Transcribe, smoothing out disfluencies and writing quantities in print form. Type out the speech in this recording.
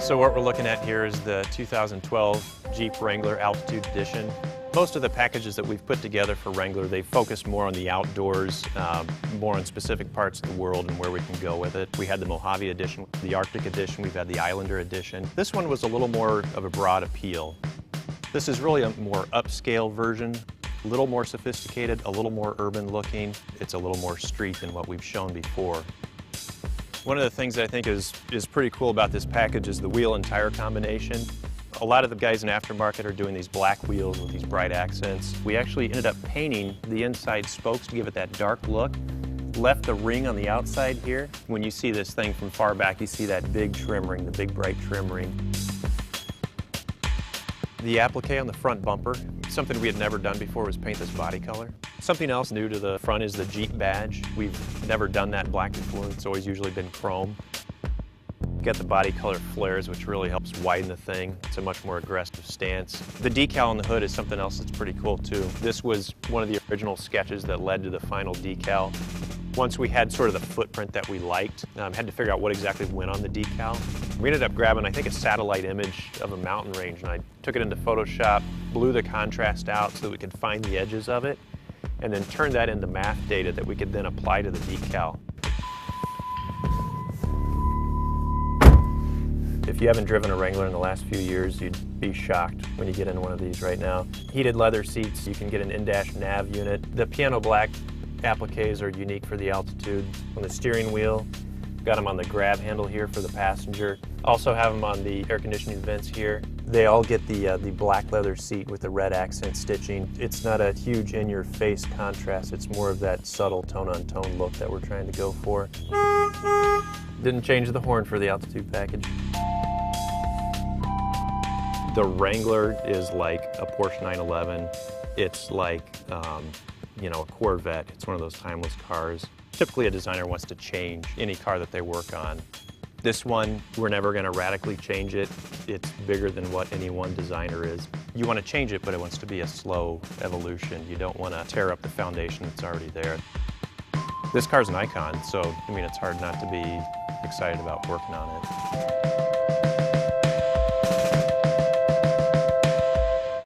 So what we're looking at here is the 2012 Jeep Wrangler Altitude Edition. Most of the packages that we've put together for Wrangler, they focus more on the outdoors, more on specific parts of the world and where we can go with it. We had the Mojave Edition, the Arctic Edition, we've had the Islander Edition. This one was a little more of a broad appeal. This is really a more upscale version, a little more sophisticated, a little more urban looking. It's a little more street than what we've shown before. One of the things that I think is pretty cool about this package is the wheel and tire combination. A lot of the guys in aftermarket are doing these black wheels with these bright accents. We actually ended up painting the inside spokes to give it that dark look. Left the ring on the outside here. When you see this thing from far back, you see that big trim ring, the big bright trim ring. The applique on the front bumper, something we had never done before was paint this body color. Something else new to the front is the Jeep badge. We've never done that black before. It's always usually been chrome. Got the body color flares, which really helps widen the thing. It's a much more aggressive stance. The decal on the hood is something else that's pretty cool too. This was one of the original sketches that led to the final decal. Once we had sort of the footprint that we liked, had to figure out what exactly went on the decal. We ended up grabbing, I think, a satellite image of a mountain range, and I took it into Photoshop, blew the contrast out so that we could find the edges of it, and then turned that into math data that we could then apply to the decal. If you haven't driven a Wrangler in the last few years, you'd be shocked when you get in one of these right now. Heated leather seats, you can get an in-dash nav unit. The piano black appliques are unique for the Altitude. On the steering wheel, got them on the grab handle here for the passenger. Also have them on the air conditioning vents here. They all get the black leather seat with the red accent stitching. It's not a huge in-your-face contrast. It's more of that subtle tone-on-tone look that we're trying to go for. Didn't change the horn for the Altitude package. The Wrangler is like a Porsche 911. It's like, you know, a Corvette. It's one of those timeless cars. Typically a designer wants to change any car that they work on. This one, we're never going to radically change it. It's bigger than what any one designer is. You want to change it, but it wants to be a slow evolution. You don't want to tear up the foundation that's already there. This car's an icon, so I mean, it's hard not to be excited about working on it.